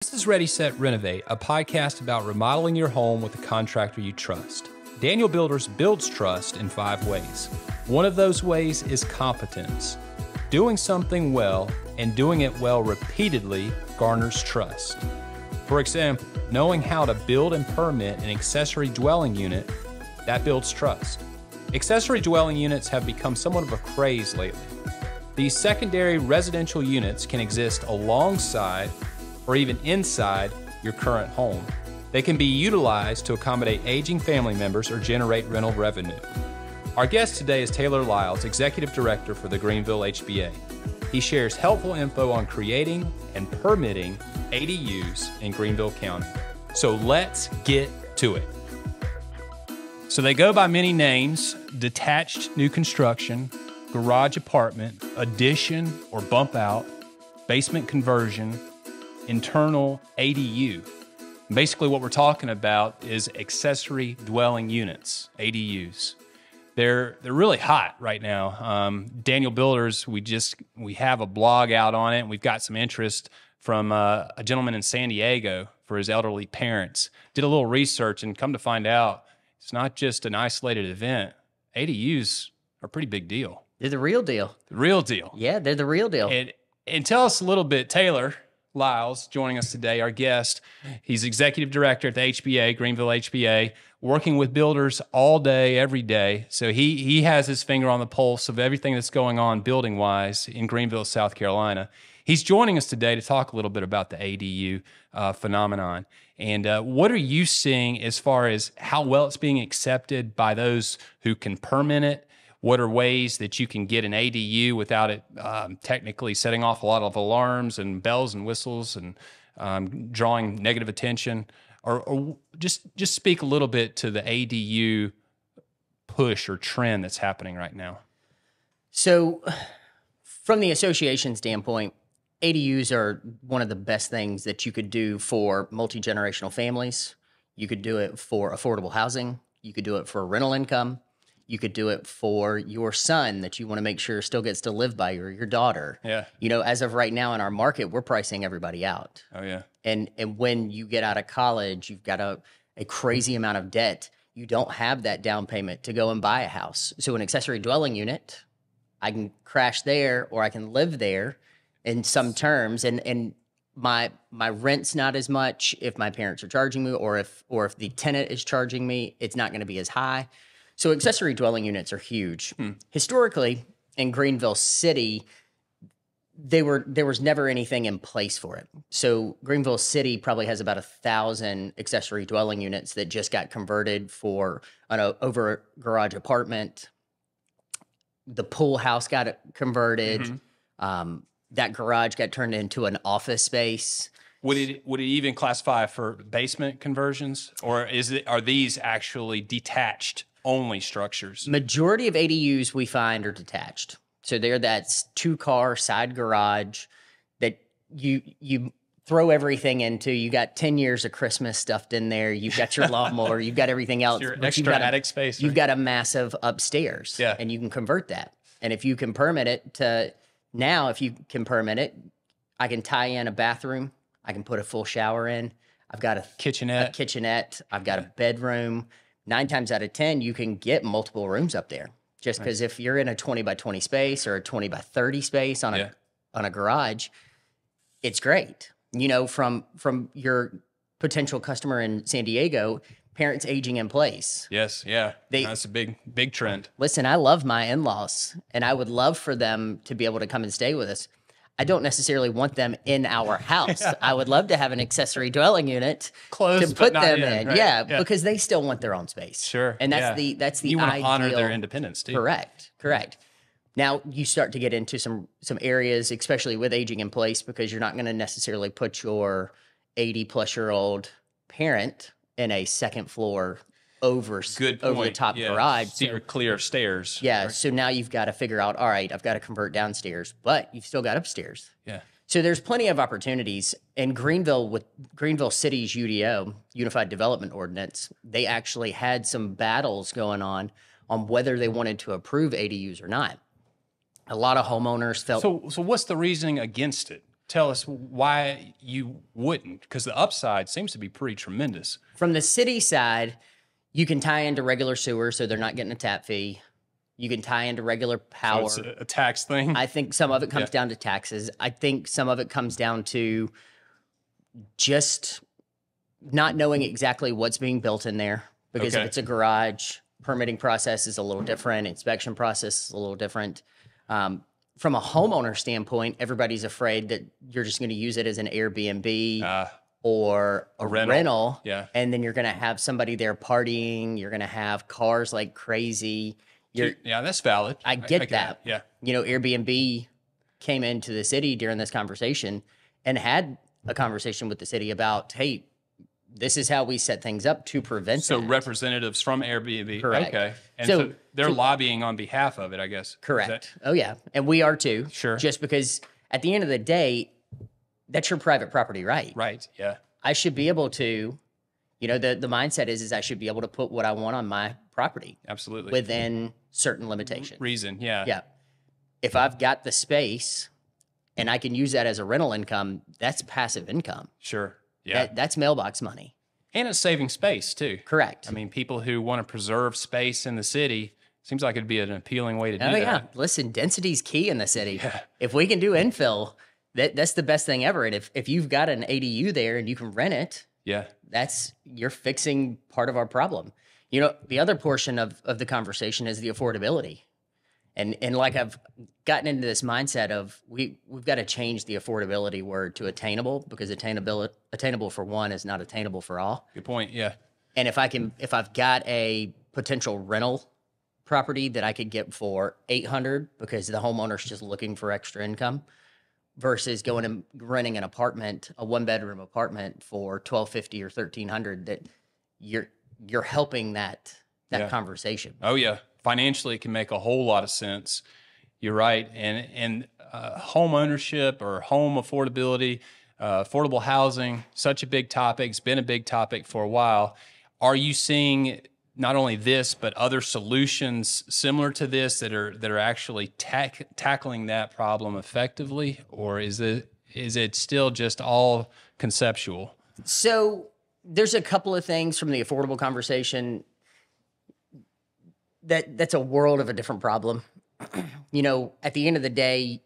This is Ready, Set, Renovate, a podcast about remodeling your home with a contractor you trust. Daniel Builders builds trust in 5 ways. One of those ways is competence. Doing something well and doing it well repeatedly garners trust. For example, knowing how to build and permit an accessory dwelling unit, that builds trust. Accessory dwelling units have become somewhat of a craze lately. These secondary residential units can exist alongside or even inside your current home. They can be utilized to accommodate aging family members or generate rental revenue. Our guest today is Taylor Lyles, Executive Director for the Greenville HBA. He shares helpful info on creating and permitting ADUs in Greenville County. So let's get to it. So they go by many names: detached new construction, garage apartment, addition or bump out, basement conversion, internal ADU. Basically what we're talking about is accessory dwelling units, ADUs. They're really hot right now. Daniel Builders, we have a blog out on it, and we've got some interest from a gentleman in San Diego for his elderly parents. Did a little research and come to find out it's not just an isolated event. ADUs are a pretty big deal. They're the real deal. The real deal. Yeah, they're the real deal. And tell us a little bit, Taylor Lyles, joining us today, our guest. He's Executive Director at the HBA, Greenville HBA, working with builders all day, every day. So he has his finger on the pulse of everything that's going on building-wise in Greenville, South Carolina. He's joining us today to talk a little bit about the ADU phenomenon. And what are you seeing as far as how well it's being accepted by those who can permit it? What are ways that you can get an ADU without it technically setting off a lot of alarms and bells and whistles and drawing negative attention? Or just speak a little bit to the ADU push or trend that's happening right now. So from the association standpoint, ADUs are one of the best things that you could do for multi-generational families. You could do it for affordable housing. You could do it for rental income. You could do it for your son that you want to make sure still gets to live by, or your daughter. Yeah. You know, as of right now in our market, we're pricing everybody out. Oh, yeah. And when you get out of college, you've got a crazy amount of debt. You don't have that down payment to go and buy a house. So an accessory dwelling unit, I can crash there or I can live there in some terms. And my rent's not as much if my parents are charging me, or if the tenant is charging me, it's not going to be as high. So accessory dwelling units are huge. Historically, in Greenville City, there was never anything in place for it. So Greenville City probably has about 1,000 accessory dwelling units that just got converted for an over garage apartment. The pool house got converted. That garage got turned into an office space. Would it even classify for basement conversions, or are these actually detached only structures? Majority of ADUs we find are detached. So that's 2-car side garage that you throw everything into. You got 10 years of Christmas stuffed in there. You've got your lawnmower. You've got everything else. Your extra attic space. You've got a massive upstairs. Yeah. And you can convert that. And if you can permit it if you can permit it, I can tie in a bathroom. I can put a full shower in. I've got a kitchenette. I've got a bedroom. 9 times out of 10, you can get multiple rooms up there. Just because if you're in a 20 by 20 space or a 20 by 30 space on a garage, it's great. You know, from your potential customer in San Diego, parents aging in place. Yes, yeah. That's a big trend. Listen, I love my in-laws, and I would love for them to be able to come and stay with us. I don't necessarily want them in our house. I would love to have an accessory dwelling unit close to put them in. Right? Yeah, because they still want their own space. Sure. And that's the you want to ideal. honor their independence too. Correct. Now you start to get into some areas, especially with aging in place, because you're not going to necessarily put your 80-plus-year-old parent in a second floor over the top garage. So you're clear of stairs. Yeah. Right? So now you've got to figure out, all right, I've got to convert downstairs, but you've still got upstairs. Yeah. So there's plenty of opportunities in Greenville. With Greenville City's UDO, Unified Development Ordinance, they actually had some battles going on whether they wanted to approve ADUs or not. A lot of homeowners felt. So what's the reasoning against it? tell us why you wouldn't, because the upside seems to be pretty tremendous. From the city side, you can tie into regular sewer, so they're not getting a tap fee. You can tie into regular power. So it's a tax thing? I think some of it comes down to taxes. I think some of it comes down to just not knowing exactly what's being built in there. Because if it's a garage, permitting process is a little different. Inspection process is a little different. From a homeowner standpoint, everybody's afraid that you're just going to use it as an Airbnb or a rental. Yeah. And then you're going to have somebody there partying. You're going to have cars like crazy. Yeah, that's valid. I get that. Yeah. You know, Airbnb came into the city during this conversation and had a conversation with the city about, hey, this is how we set things up to prevent So that. representatives from Airbnb. Correct. Okay. And so they're lobbying on behalf of it, I guess. Correct. Oh, yeah. And we are too. Sure. Just because at the end of the day, that's your private property, right? Right. Yeah. I should be able to, you know, the mindset is I should be able to put what I want on my property. Absolutely. Within certain limitations. Reason. Yeah. Yeah. If I've got the space and I can use that as a rental income, that's passive income. Sure. Yeah. That's mailbox money. And it's saving space too. Correct. I mean, people who want to preserve space in the city, seems like it'd be an appealing way to do that. Oh yeah. Listen, density's key in the city. Yeah. If we can do infill, that's the best thing ever. And if you've got an ADU there and you can rent it, Yeah. you're fixing part of our problem. You know, the other portion of the conversation is the affordability. And like I've gotten into this mindset of we've got to change the affordability word to attainable, because attainable for one is not attainable for all. Good point. Yeah. And if I've got a potential rental property that I could get for $800 because the homeowner's just looking for extra income, versus going and renting an apartment, a 1-bedroom apartment for $1,250 or $1,300, that you're helping that conversation. Oh yeah. Financially, it can make a whole lot of sense. You're right. And home ownership or home affordability, affordable housing, such a big topic. It's been a big topic for a while. Are you seeing not only this, but other solutions similar to this that are actually tackling that problem effectively? Or is it still just all conceptual? So there's a couple of things from the affordable conversation that's a world of a different problem. You know, at the end of the day,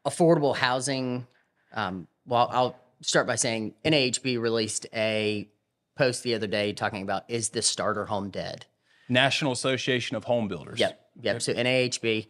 affordable housing, well, I'll start by saying NAHB released a post the other day talking about, is the starter home dead? National Association of Home Builders. Yep. So NAHB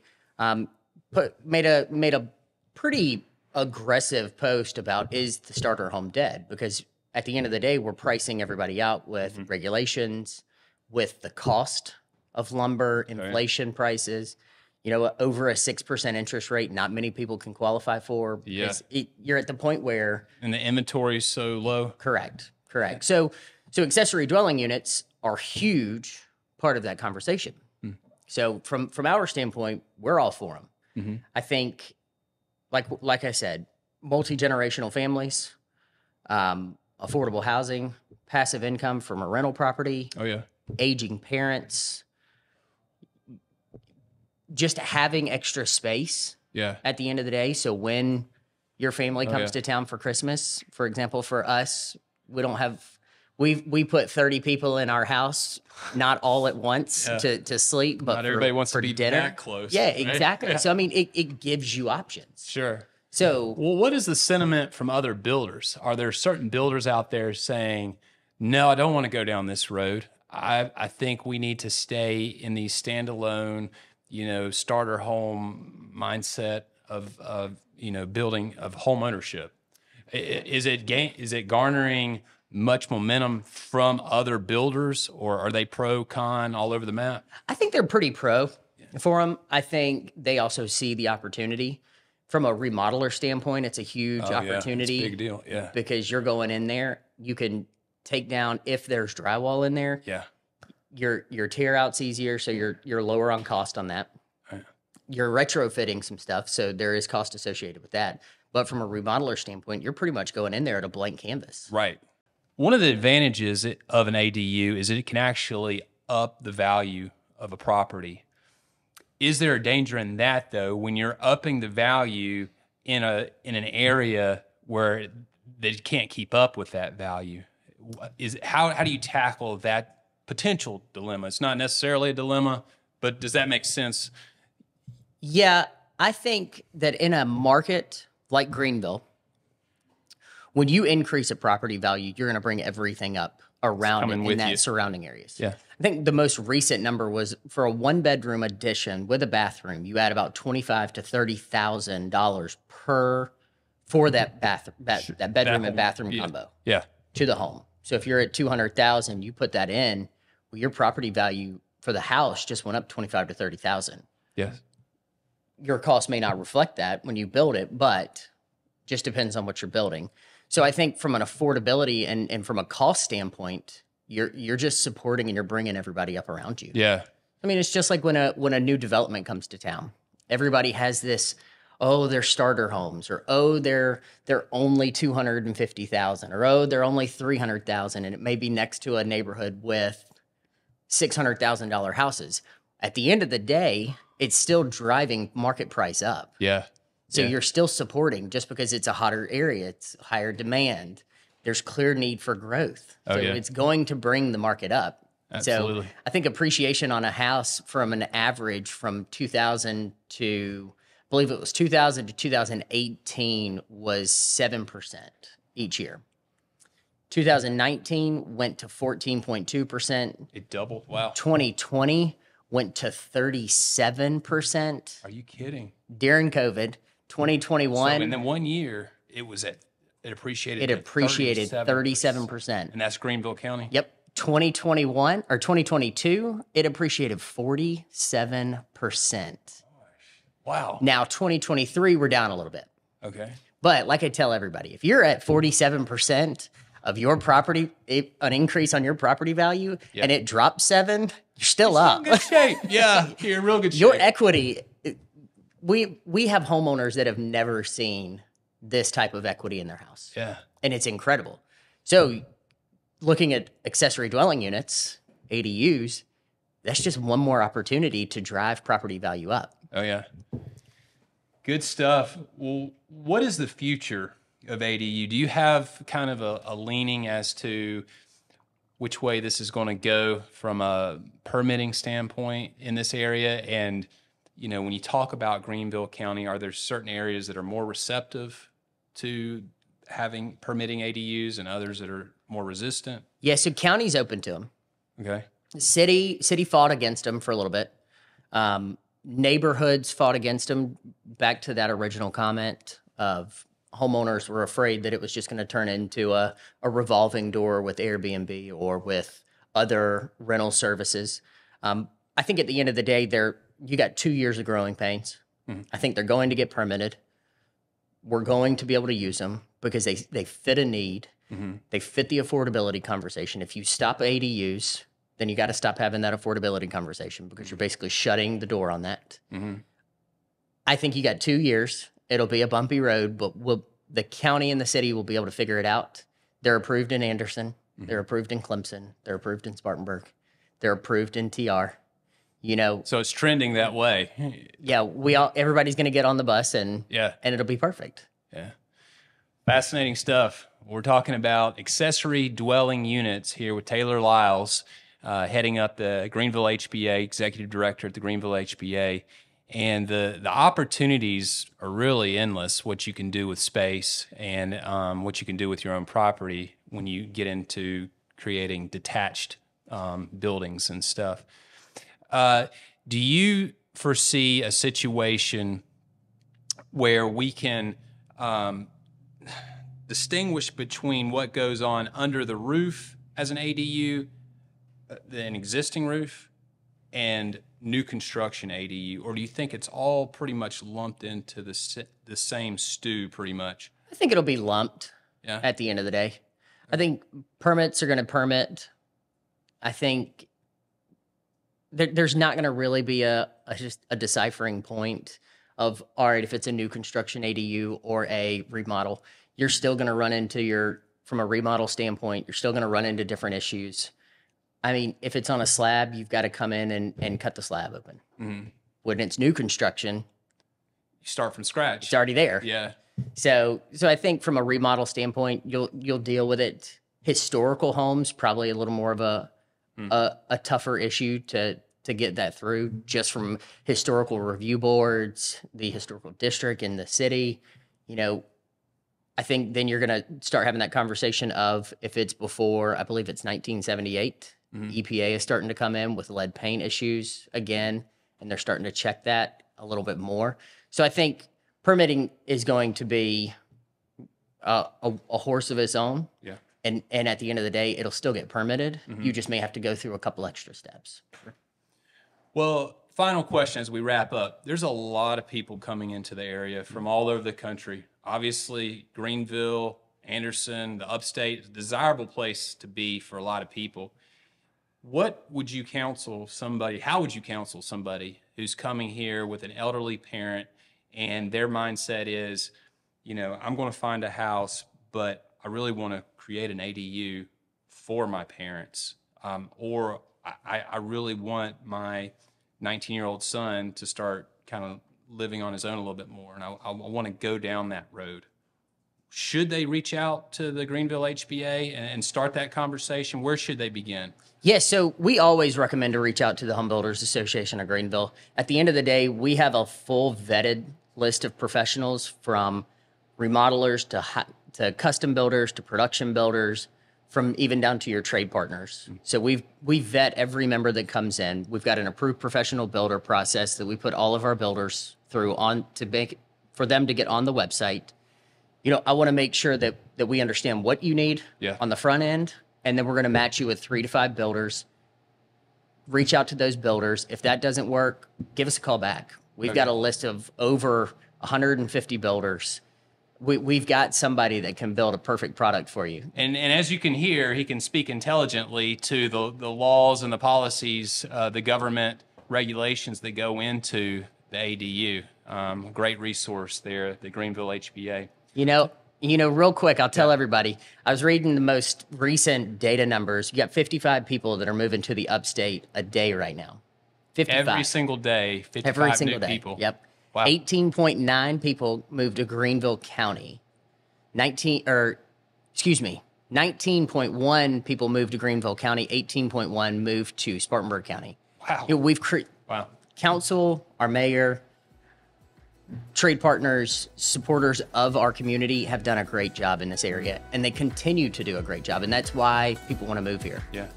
made a pretty aggressive post about, is the starter home dead? Because at the end of the day, we're pricing everybody out with regulations, with the cost of lumber, inflation prices, you know, over a 6% interest rate, not many people can qualify for. Yeah. You're at the point where... And the inventory is so low. Correct. So accessory dwelling units are a huge part of that conversation. So from our standpoint, we're all for them. I think, like I said, multi-generational families, affordable housing, passive income from a rental property. Oh yeah. Aging parents, just having extra space at the end of the day. So when your family comes to town for Christmas, for example, for us, we put 30 people in our house, not all at once to sleep, but not everybody wants for to be dinner. that close. Yeah, right? exactly. Yeah. So, I mean, it gives you options. Sure. So, well, what is the sentiment from other builders? Are there certain builders out there saying, no, I don't want to go down this road. I think we need to stay in the standalone, you know, starter home mindset of you know, building of home ownership. Is it garnering much momentum from other builders, or are they pro, con, all over the map? I think they're pretty pro for them. I think they also see the opportunity. From a remodeler standpoint, it's a huge opportunity. It's a big deal, yeah. Because you're going in there, you can take down, if there's drywall in there. Yeah. Your tear out's easier, so you're lower on cost on that. Right. You're retrofitting some stuff, so there is cost associated with that. But from a remodeler standpoint, you're pretty much going in there at a blank canvas. Right. One of the advantages of an ADU is that it can actually up the value of a property. Is there a danger in that, though, when you're upping the value, in an area where they can't keep up with that value. How do you tackle that potential dilemma? It's not necessarily a dilemma, but does that make sense? Yeah, I think that in a market like Greenville, when you increase a property value, you're going to bring everything up around it in that surrounding areas. Yeah. I think the most recent number was for a 1-bedroom addition with a bathroom, you add about $25,000 to $30,000 for that bedroom and bathroom combo. Yeah. To the home. So if you're at 200,000, you put that in, well, your property value for the house just went up 25 to 30,000. Yes. Your cost may not reflect that when you build it, but just depends on what you're building. So I think from an affordability and from a cost standpoint, you're just supporting and you're bringing everybody up around you. Yeah. I mean, it's just like when a new development comes to town. Everybody has this, oh, they're starter homes, or oh, they're only 250,000, or oh, they're only 300,000, and it may be next to a neighborhood with $600,000 houses. At the end of the day, it's still driving market price up. Yeah. So you're still supporting just because it's a hotter area, it's higher demand. There's clear need for growth. So it's going to bring the market up. Absolutely. So I think appreciation on a house from an average from 2000 to, I believe it was 2000 to 2018 was 7% each year. 2019 went to 14.2%. It doubled. Wow. 2020 went to 37%. Are you kidding? During COVID. 2021. So in 1 year, it appreciated. It appreciated 37%. And that's Greenville County? Yep. 2021 or 2022, it appreciated 47%. Wow. Now 2023, we're down a little bit. Okay. But like I tell everybody, if you're at 47% of your property, an increase on your property value, and it drops 7, you're still up. In good shape. Yeah, you're in real good shape. Your equity. We have homeowners that have never seen this type of equity in their house. Yeah. And it's incredible. So looking at accessory dwelling units, ADUs, that's just one more opportunity to drive property value up. Oh, yeah. Good stuff. Well, what is the future of ADU? Do you have kind of a leaning as to which way this is going to go from a permitting standpoint in this area? And you know, when you talk about Greenville County, are there certain areas that are more receptive to having permitting ADUs and others that are more resistant? Yeah, so county's open to them. Okay. City fought against them for a little bit. Neighborhoods fought against them. Back to that original comment of homeowners were afraid that it was just going to turn into a revolving door with Airbnb or with other rental services. I think at the end of the day, you got 2 years of growing pains. Mm-hmm. I think they're going to get permitted. We're going to be able to use them because they fit a need. Mm-hmm. They fit the affordability conversation. If you stop ADUs, then you got to stop having that affordability conversation because you're basically shutting the door on that. Mm-hmm. I think you got 2 years. It'll be a bumpy road, but the county and the city will be able to figure it out. They're approved in Anderson. Mm-hmm. They're approved in Clemson. They're approved in Spartanburg. They're approved in TR. You know, so it's trending that way. Yeah, everybody's going to get on the bus and it'll be perfect. Yeah. Fascinating stuff. We're talking about accessory dwelling units here with Taylor Lyles, heading up the Greenville HBA, executive director at the Greenville HBA. And the opportunities are really endless, what you can do with space and what you can do with your own property when you get into creating detached buildings and stuff. Do you foresee a situation where we can distinguish between what goes on under the roof as an ADU, an existing roof, and new construction ADU? Or do you think it's all pretty much lumped into the same stew pretty much? I think it'll be lumped at the end of the day. I think permits are going to permit. I think there's not going to really be just a deciphering point of, all right, if it's a new construction ADU or a remodel, you're still going to run into from a remodel standpoint, you're still going to run into different issues. I mean, if it's on a slab, you've got to come in and cut the slab open. Mm-hmm. When it's new construction, start from scratch. It's already there. Yeah. So I think from a remodel standpoint, you'll deal with it. Historical homes, probably a little more of a tougher issue to get that through, just from historical review boards, the historical district in the city. You know, I think then you're going to start having that conversation of, if it's before, I believe it's 1978, EPA is starting to come in with lead paint issues again, and they're starting to check that a little bit more. So I think permitting is going to be a horse of its own. Yeah. And at the end of the day, it'll still get permitted. You just may have to go through a couple extra steps. Well, final question as we wrap up. There's a lot of people coming into the area from all over the country. Obviously, Greenville, Anderson, the upstate, a desirable place to be for a lot of people. What would you counsel somebody, how would you counsel somebody who's coming here with an elderly parent and their mindset is, you know, I'm going to find a house, but I really want to create an ADU for my parents, or I really want my 19-year-old son to start kind of living on his own a little bit more, and I want to go down that road. Should they reach out to the Greenville HBA and start that conversation? Where should they begin? Yes, so we always recommend to reach out to the Home Builders Association of Greenville. At the end of the day, we have a full vetted list of professionals, from remodelers to custom builders to production builders, from even down to your trade partners. So we vet every member that comes in. We've got an approved professional builder process that we put all of our builders through for them to get on the website. You know, I want to make sure that we understand what you need on the front end, and then we're going to match you with 3 to 5 builders. Reach out to those builders. If that doesn't work, give us a call back. We've got a list of over 150 builders. We've got somebody that can build a perfect product for you. And as you can hear, he can speak intelligently to the laws and the policies, the government regulations that go into the ADU. Great resource there, the Greenville HBA. You know, real quick, I'll tell everybody, I was reading the most recent data numbers. You got 55 people that are moving to the upstate a day right now. 55. Every single day, 55 new people. Yep. Wow. 18.9 people moved to Greenville County. 19.1 people moved to Greenville County. 18.1 moved to Spartanburg County. Wow. You know, council, our mayor, trade partners, supporters of our community have done a great job in this area, and they continue to do a great job, and that's why people want to move here. Yeah.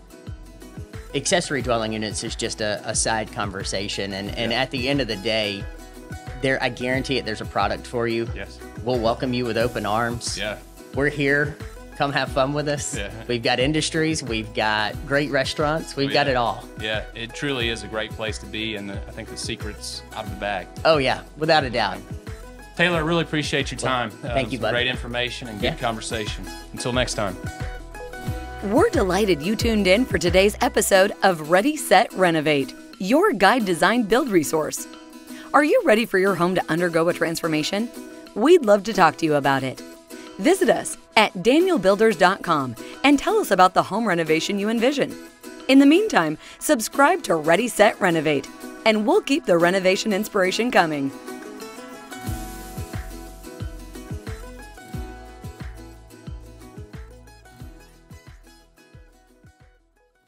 Accessory dwelling units is just a side conversation, and at the end of the day, I guarantee it, there's a product for you. Yes. We'll welcome you with open arms. Yeah. We're here. Come have fun with us. Yeah. We've got industries. We've got great restaurants. We've got it all. Yeah, it truly is a great place to be, and I think the secret's out of the bag. Oh, yeah, without a doubt. Taylor, I really appreciate your time. Thank you, buddy. Great information and good conversation. Until next time. We're delighted you tuned in for today's episode of Ready, Set, Renovate, your guide design build resource. Are you ready for your home to undergo a transformation? We'd love to talk to you about it. Visit us at danielbuilders.com and tell us about the home renovation you envision. In the meantime, subscribe to Ready, Set, Renovate, and we'll keep the renovation inspiration coming.